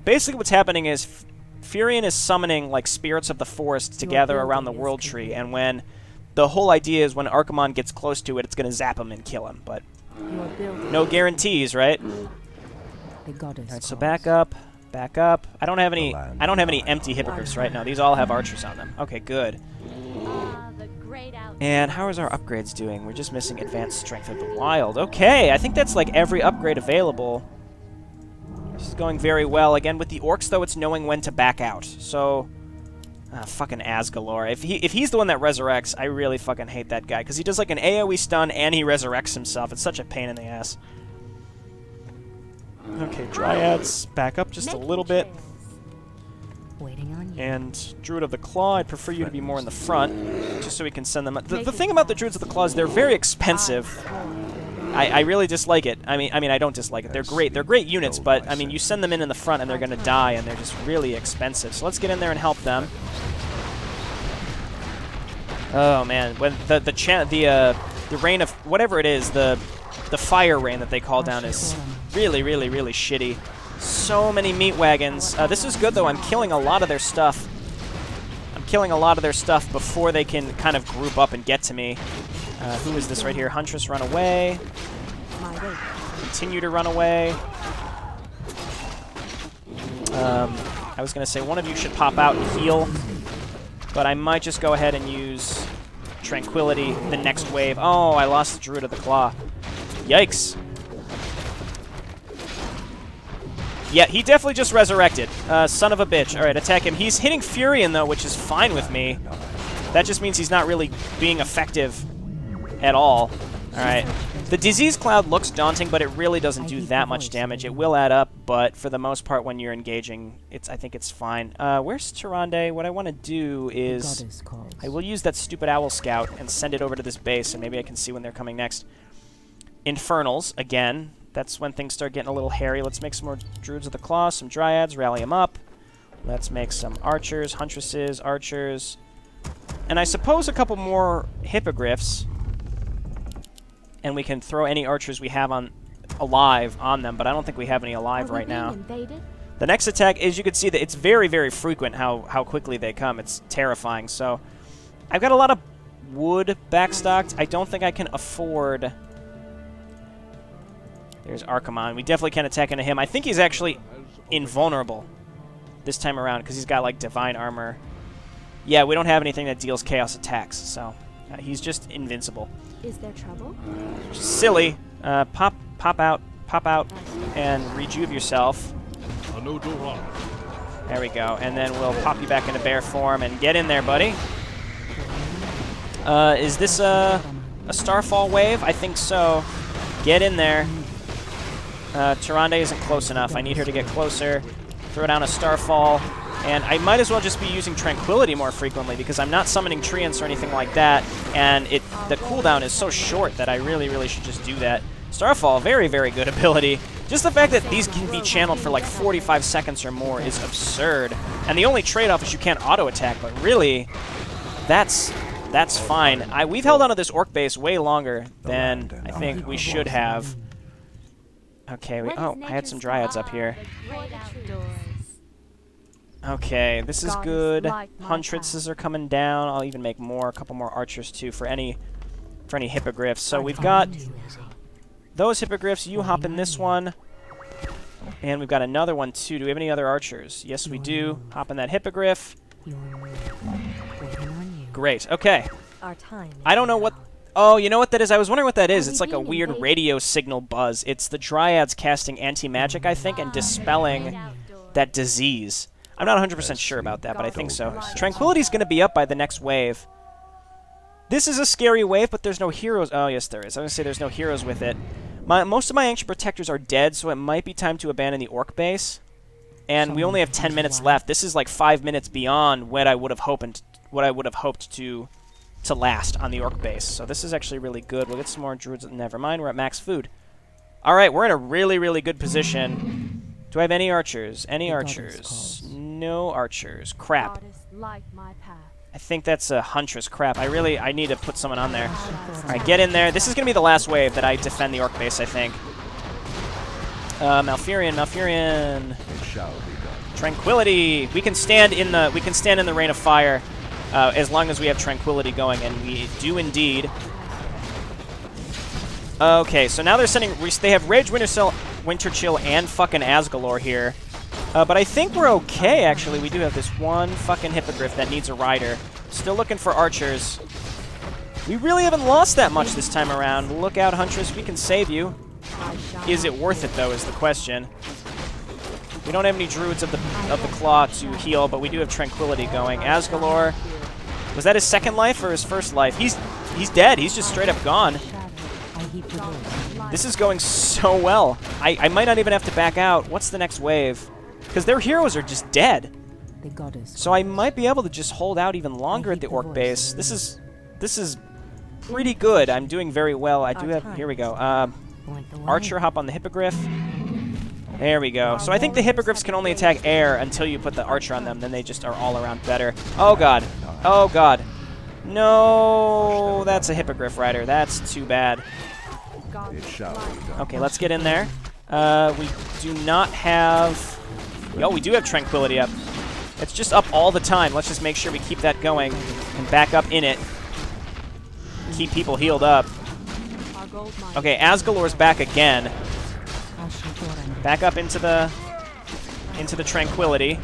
basically what's happening is Furion is summoning, like, spirits of the forest to gather around the World Tree, and when the whole idea is when Archimonde gets close to it, it's going to zap him and kill him, but no guarantees, right? Alright, so back up, back up. I don't have any empty hippogriffs right now. These all have archers on them. Okay, good. And how is our upgrades doing? We're just missing Advanced Strength of the Wild. Okay, I think that's like every upgrade available. This is going very well. Again, with the orcs, though, it's knowing when to back out. So, fucking Asgalore. If he's the one that resurrects, I really fucking hate that guy, because he does like an AoE stun and he resurrects himself. It's such a pain in the ass. Okay, Dryads, back up just a little bit. Waiting on you. And Druid of the Claw, I'd prefer you to be more in the front, just so we can send them. The thing about the Druids of the Claw is they're very expensive. I really dislike it. I mean, I don't dislike it. They're great. They're great units, but I mean, you send them in the front and they're gonna die, and they're just really expensive. So let's get in there and help them. Oh man, when the rain of whatever it is, the fire rain that they call down is really, really, really shitty. So many meat wagons. This is good though. I'm killing a lot of their stuff. I'm killing a lot of their stuff before they can kind of group up and get to me. Who is this right here? Huntress, run away. Continue to run away. I was going to say one of you should pop out and heal, but I might just go ahead and use Tranquility the next wave. Oh, I lost the Druid of the Claw. Yikes. Yeah, he definitely just resurrected. Son of a bitch. All right, attack him. He's hitting Furion, though, which is fine with me. That just means he's not really being effective at all. Alright. The Disease Cloud looks daunting, but it really doesn't do that much damage. It will add up, but for the most part when you're engaging, I think it's fine. Where's Tyrande? What I want to do is I will use that stupid Owl Scout and send it over to this base, and maybe I can see when they're coming next. Infernals, again. That's when things start getting a little hairy. Let's make some more Druids of the Claw, some Dryads, rally them up. Let's make some Archers, Huntresses, Archers. And I suppose a couple more hippogriffs, and we can throw any archers we have on alive on them, but I don't think we have any alive right now. Invaded? The next attack is, you can see that it's very, very frequent how quickly they come. It's terrifying. So I've got a lot of wood backstocked. I don't think I can afford... There's Archimon. We definitely can't attack into him. I think he's actually invulnerable this time around because he's got, like, divine armor. Yeah, we don't have anything that deals chaos attacks, so he's just invincible. Is there trouble? Silly. Pop out, and rejuve yourself. There we go. And then we'll pop you back into bear form and get in there, buddy. Is this a Starfall wave? I think so. Get in there. Tyrande isn't close enough. I need her to get closer. Throw down a Starfall. And I might as well just be using Tranquility more frequently because I'm not summoning Treants or anything like that. And the cooldown is so short that I really, really should just do that. Starfall, very, very good ability. Just the fact that these can be channeled for like 45 seconds or more is absurd. And the only trade-off is you can't auto-attack, but really, that's fine. We've held onto this orc base way longer than I think we should have. Okay, I had some dryads up here. Okay, this is good. Huntresses are coming down. I'll even make more, a couple more archers too for any hippogriffs. So we've got those hippogriffs. You hop in this one. And we've got another one too. Do we have any other archers? Yes, we do. Hop in that hippogriff. Great. Okay. I don't know what... Oh, you know what that is? I was wondering what that is. It's like a weird radio signal buzz. It's the dryads casting anti-magic, I think, and dispelling that disease. I'm not 100% sure about that, but I think so. Tranquility's going to be up by the next wave. This is a scary wave, but there's no heroes. Oh, yes, there is. I was going to say there's no heroes with it. Most of my ancient protectors are dead, so it might be time to abandon the orc base. And we only have 10 minutes left. This is like 5 minutes beyond what I would have hoped to last on the orc base. So this is actually really good. We'll get some more druids. Never mind, we're at max food. All right, we're in a really, really good position. Do I have any archers? Any archers? No archers. Crap. I think that's a huntress. Crap. I need to put someone on there. All right, get in there. This is going to be the last wave that I defend the orc base, I think. Malfurion. It shall be done. Tranquility. We can stand in the rain of fire. As long as we have Tranquility going, and we do indeed. Okay, so now they're sending... They have Rage, Winter Chill, and fucking Asgalore here. But I think we're okay, actually. We do have this one fucking hippogriff that needs a rider. Still looking for archers. We really haven't lost that much this time around. Look out, Huntress. We can save you. Is it worth it, though, is the question. We don't have any druids of the claw to heal, but we do have Tranquility going. Asgalore... Was that his second life or his first life? He's dead. He's just straight up gone. This is going so well. I might not even have to back out. What's the next wave? Because their heroes are just dead. So I might be able to just hold out even longer at the orc base. This is pretty good. I'm doing very well. I do have... Here we go. Archer, hop on the hippogriff. There we go. So I think the hippogriffs can only attack air until you put the archer on them. Then they just are all around better. Oh, God. Oh, God. No, that's a hippogriff rider. That's too bad. It shall be done. Okay, let's get in there. We do not have... Oh, we do have Tranquility up. It's just up all the time. Let's just make sure we keep that going and back up in it. Keep people healed up. Okay, Asgalore's back again. Back up into the Tranquility.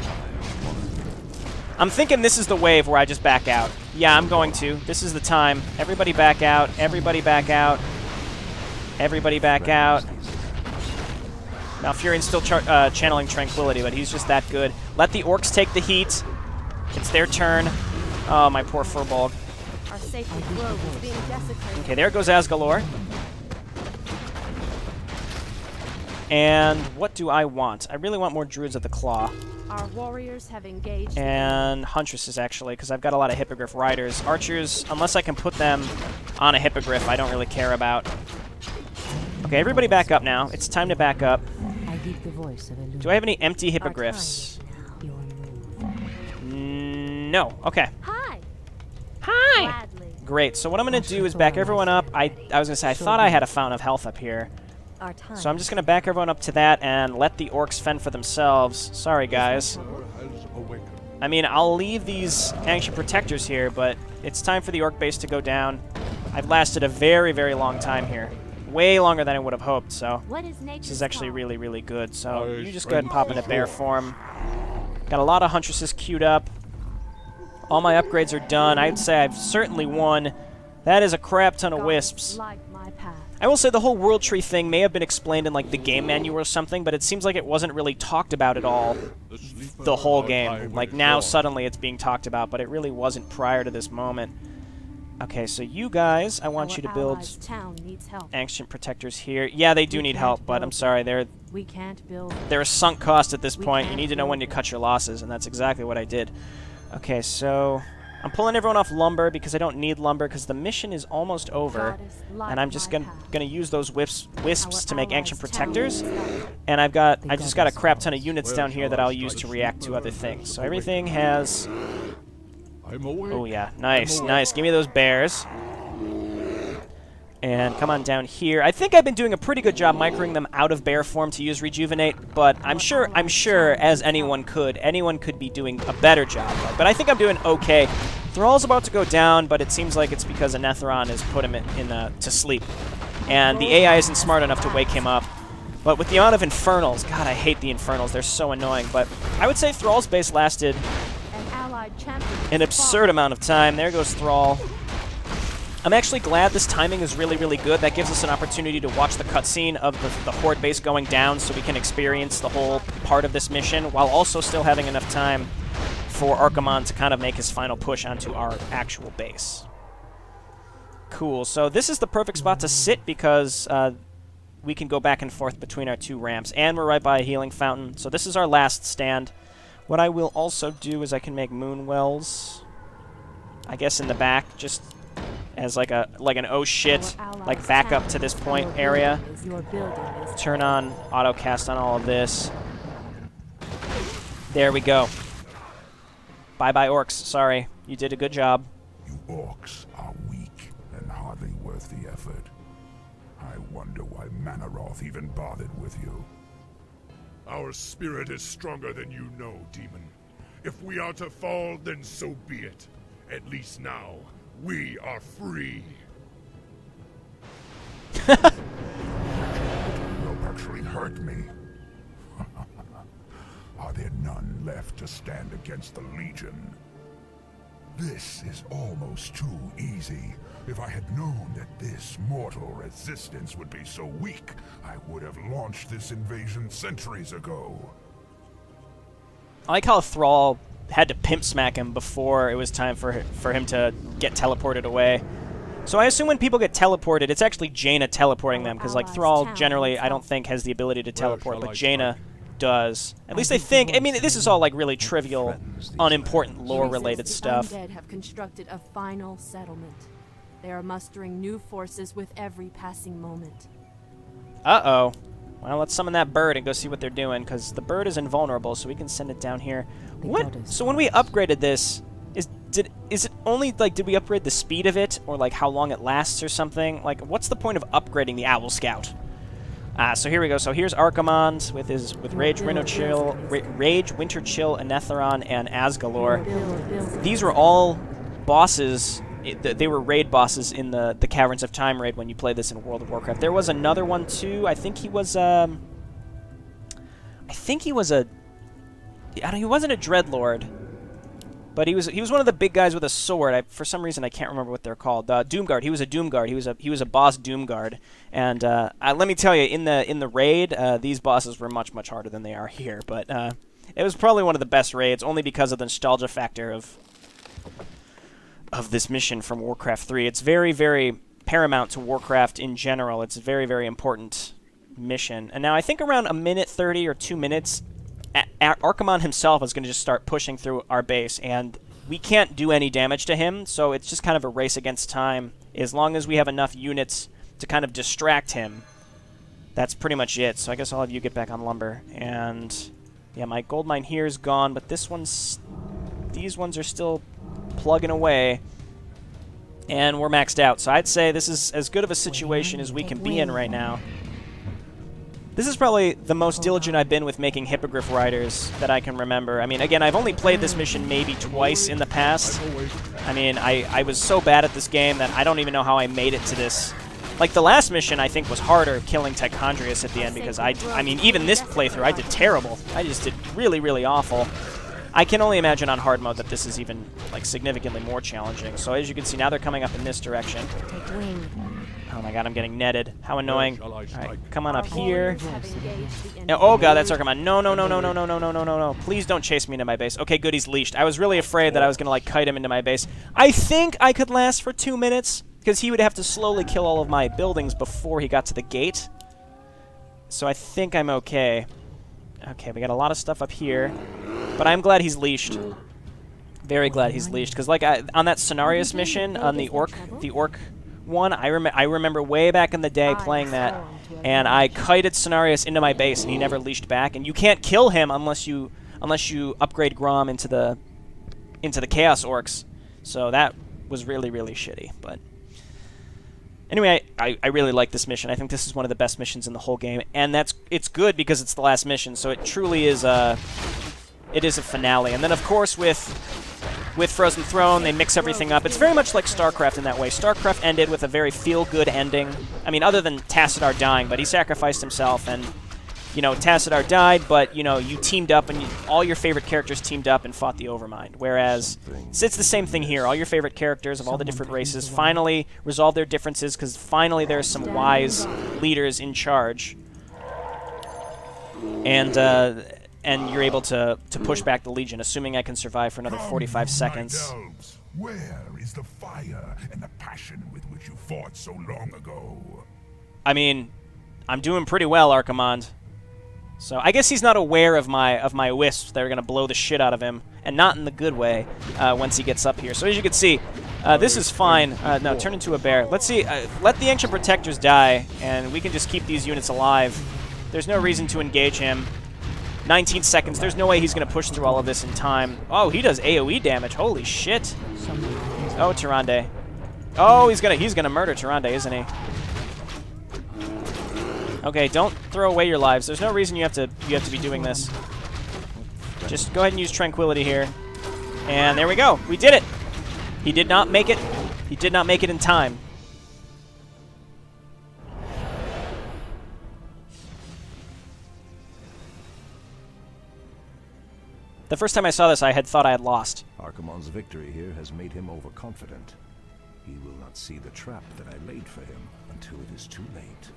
I'm thinking this is the wave where I just back out. Yeah, I'm going to. This is the time. Everybody back out. Everybody back out. Everybody back out. Malfurion's still channeling Tranquility, but he's just that good. Let the orcs take the heat. It's their turn. Oh, my poor Furbolg. Our sacred grove is being desecrated. Okay, there goes Asgalore. And what do I want? I really want more Druids of the Claw. Our warriors have engaged. And Huntresses, actually, because I've got a lot of Hippogriff Riders. Archers, unless I can put them on a Hippogriff, I don't really care about. Okay, everybody back up now. It's time to back up. Do I have any empty Hippogriffs? No. Okay. Hi. Hi. Great. So what I'm going to do is back everyone up. I was going to say, I thought I had a fountain of health up here. So I'm just going to back everyone up to that and let the orcs fend for themselves. Sorry, guys. I mean, I'll leave these ancient protectors here, but it's time for the orc base to go down. I've lasted a very, very long time here. Way longer than I would have hoped, so this is actually really, really good. So you just go ahead and pop into bear form. Got a lot of huntresses queued up. All my upgrades are done. I'd say I've certainly won. That is a crap ton of wisps. I will say the whole world tree thing may have been explained in like the game manual or something, but it seems like it wasn't really talked about at all the whole game. Like now suddenly it's being talked about, but it really wasn't prior to this moment. Okay, so you guys, I want you to build ancient protectors here. Yeah, they do need help, but I'm sorry, they're a sunk cost at this point. You need to know when to cut your losses, and that's exactly what I did. Okay, so I'm pulling everyone off lumber because I don't need lumber because the mission is almost over, and I'm just gonna use those wisps to make ancient protectors, and I've just got a crap ton of units down here that I'll use to react to other things. So everything has. Oh yeah, nice, nice. Give me those bears. And come on down here. I think I've been doing a pretty good job microing them out of bear form to use rejuvenate, but I'm sure as anyone could be doing a better job. But I think I'm doing okay. Thrall's about to go down, but it seems like it's because Anetheron has put him to sleep. And the AI isn't smart enough to wake him up. But with the amount of Infernals, God, I hate the Infernals. They're so annoying. But I would say Thrall's base lasted an absurd amount of time. There goes Thrall. I'm actually glad this timing is really, really good. That gives us an opportunity to watch the cutscene of the Horde base going down so we can experience the whole part of this mission while also still having enough time for Archimonde to kind of make his final push onto our actual base. Cool. So this is the perfect spot to sit because we can go back and forth between our two ramps, and we're right by a healing fountain. So this is our last stand. What I will also do is I can make moon wells, I guess, in the back, just as like an oh shit, like back up to this point area. Turn on auto cast on all of this. There we go. Bye bye orcs. Sorry, you did a good job. You orcs are weak and hardly worth the effort. I wonder why Manaroth even bothered with you. Our spirit is stronger than you know, demon. If we are to fall, then so be it. At least now, we are free. You'll actually hurt me. Are there none left to stand against the Legion? This is almost too easy. If I had known that this mortal resistance would be so weak, I would have launched this invasion centuries ago. I like how Thrall had to pimp smack him before it was time for him to get teleported away. So I assume when people get teleported, it's actually Jaina teleporting them, because like Thrall generally I don't think has the ability to teleport, but Jaina does. At least I think. I mean, this is all like really trivial, unimportant lore-related stuff. The undead have constructed a final settlement. They are mustering new forces with every passing moment. Uh-oh. Well, let's summon that bird and go see what they're doing, because the bird is invulnerable, so we can send it down here. What? So when we upgraded this, is it only, like, did we upgrade the speed of it, or, like, how long it lasts or something? Like, what's the point of upgrading the Owl Scout? So here we go. So here's Archimonde with Rage, Winter Chill, Anetheron, and Asgalor. These were all bosses. They were raid bosses in the Caverns of Time raid when you play this in World of Warcraft. There was another one too. I think he was a. He wasn't a Dreadlord, but he was one of the big guys with a sword. For some reason I can't remember what they're called. Doomguard. He was a Doomguard. He was a boss Doomguard. And let me tell you, in the raid, these bosses were much harder than they are here. But it was probably one of the best raids, only because of the nostalgia factor of this mission from Warcraft 3. It's very, very paramount to Warcraft in general. It's a very, very important mission. And now I think around a minute 30 or 2 minutes, Archimonde himself is going to just start pushing through our base, and we can't do any damage to him, so it's just kind of a race against time. As long as we have enough units to kind of distract him, that's pretty much it. So I guess I'll have you get back on lumber. And yeah, my gold mine here is gone, but these ones are still plugging away. And we're maxed out. So I'd say this is as good of a situation as we can be in right now. This is probably the most diligent I've been with making Hippogriff Riders that I can remember. I mean, again, I've only played this mission maybe twice in the past. I mean, I was so bad at this game that I don't even know how I made it to this. Like, the last mission, I think, was harder, killing Tichondrius at the end, because I mean, even this playthrough, I did terrible. I just did really, really awful. I can only imagine on hard mode that this is even, like, significantly more challenging. So as you can see, now they're coming up in this direction. Take wing. Oh my god, I'm getting netted. How annoying. Alright, come on up here. No, Oh god, that's Archimon. No, no, no, no, no, no, no, no, no, no, no. Please don't chase me into my base. Okay, good, he's leashed. I was really afraid that I was going to, like, kite him into my base. I think I could last for 2 minutes, because he would have to slowly kill all of my buildings before he got to the gate. So I think I'm okay. Okay, we got a lot of stuff up here. But I'm glad he's leashed. Very glad he's leashed, because, like, on that Cenarius mission, on the orc one, I remember way back in the day playing that, and I kited Cenarius into my base, and he never leashed back. And you can't kill him unless you upgrade Grom into the Chaos Orcs. So that was really, really shitty. But anyway, I really like this mission. I think this is one of the best missions in the whole game, and it's good because it's the last mission. So it truly is a finale. And then of course with Frozen Throne, they mix everything up. It's very much like StarCraft in that way. StarCraft ended with a very feel-good ending. I mean, other than Tassadar dying, but he sacrificed himself, and, you know, Tassadar died, but, you know, you teamed up, and all your favorite characters teamed up and fought the Overmind. Whereas, it's the same thing here. All your favorite characters of all the different races finally resolve their differences, because finally there's some wise leaders in charge. And you're able to push back the Legion, assuming I can survive for another 45 seconds. Elves, where is the fire and the passion with which you fought so long ago? I mean, I'm doing pretty well, Archimond. So I guess he's not aware of my wisps that are going to blow the shit out of him, and not in the good way once he gets up here. So as you can see, this is fine. No, turn into a bear. Let's see. Let the Ancient Protectors die, and we can just keep these units alive. There's no reason to engage him. 19 seconds. There's no way he's going to push through all of this in time. Oh, he does AoE damage. Holy shit. Oh, Tyrande. Oh, he's gonna murder Tyrande, isn't he? Okay, don't throw away your lives. There's no reason you have to be doing this. Just go ahead and use Tranquility here. And there we go. We did it. He did not make it. He did not make it in time. The first time I saw this, I had thought I had lost. Archimon's victory here has made him overconfident. He will not see the trap that I laid for him until it is too late.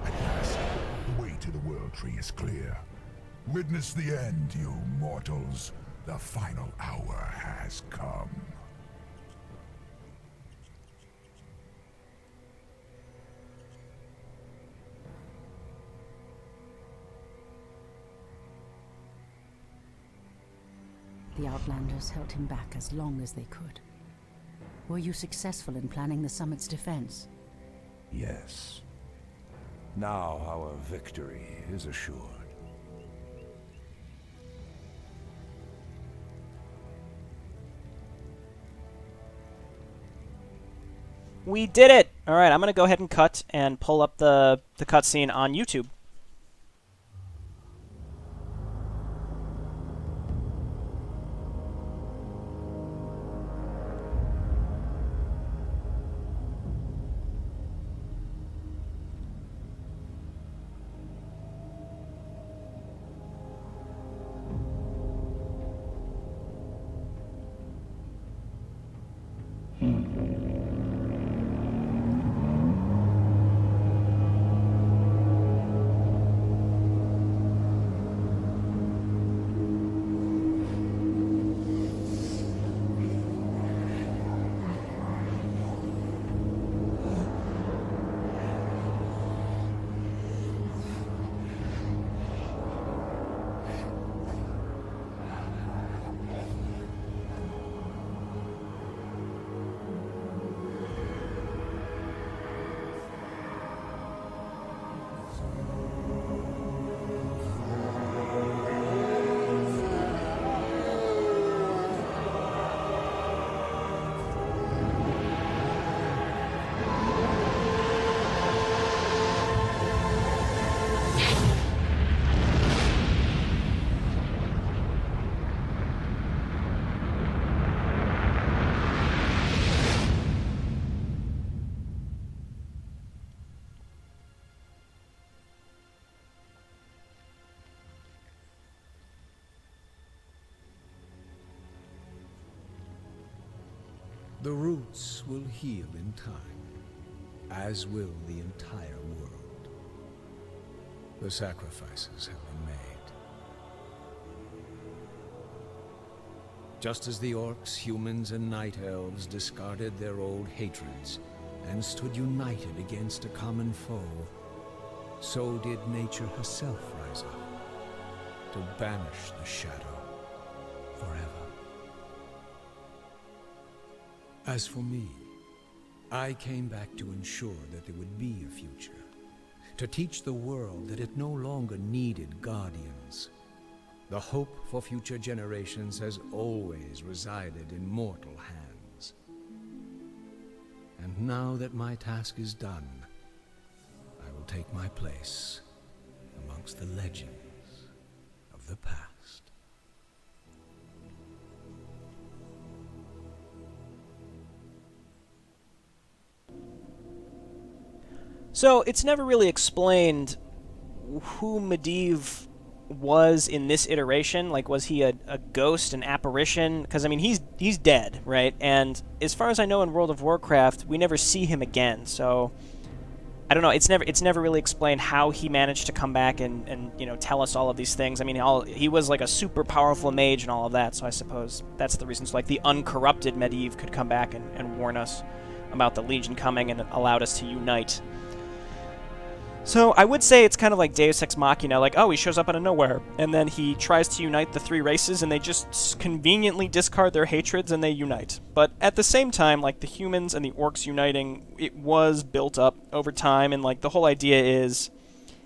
At last, the way to the World Tree is clear. Witness the end, you mortals. The final hour has come. The Outlanders held him back as long as they could. Were you successful in planning the summit's defense? Yes. Now our victory is assured. We did it! Alright, I'm going to go ahead and cut and pull up the cutscene on YouTube. The roots will heal in time, as will the entire world. The sacrifices have been made. Just as the orcs, humans, and night elves discarded their old hatreds and stood united against a common foe, so did nature herself rise up to banish the shadow forever. As for me, I came back to ensure that there would be a future, to teach the world that it no longer needed guardians. The hope for future generations has always resided in mortal hands. And now that my task is done, I will take my place amongst the legends of the past. So it's never really explained who Medivh was in this iteration. Like, was he a ghost, an apparition? Because I mean, he's dead, right? And as far as I know, in World of Warcraft, we never see him again. So I don't know. It's never really explained how he managed to come back and you know, tell us all of these things. I mean, he was like a super powerful mage and all of that. So I suppose that's the reason. So like the uncorrupted Medivh could come back and warn us about the Legion coming and allowed us to unite. So I would say it's kind of like Deus Ex Machina, like, oh, he shows up out of nowhere, and then he tries to unite the three races, and they just conveniently discard their hatreds and they unite. But at the same time, like, the humans and the orcs uniting, it was built up over time, and like the whole idea is,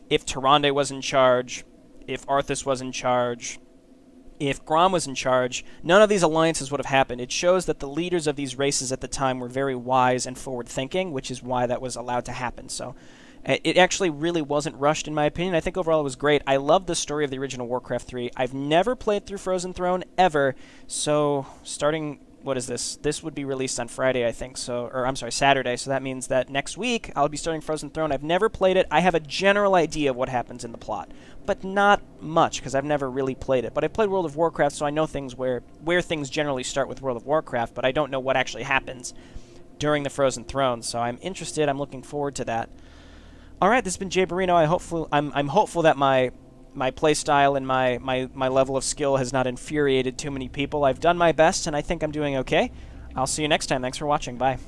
if Tyrande was in charge, if Arthas was in charge, if Grom was in charge, none of these alliances would have happened. It shows that the leaders of these races at the time were very wise and forward-thinking, which is why that was allowed to happen. So it actually really wasn't rushed, in my opinion. I think overall it was great. I love the story of the original Warcraft 3. I've never played through Frozen Throne, ever. So starting, what is this? This would be released on Friday, I think. So, or I'm sorry, Saturday. So that means that next week I'll be starting Frozen Throne. I've never played it. I have a general idea of what happens in the plot, but not much, because I've never really played it. But I played World of Warcraft, so I know things where things generally start with World of Warcraft, but I don't know what actually happens during the Frozen Throne. So I'm interested. I'm looking forward to that. All right, this has been Jayborino. I'm hopeful that my playstyle and my level of skill has not infuriated too many people. I've done my best, and I think I'm doing okay. I'll see you next time. Thanks for watching. Bye.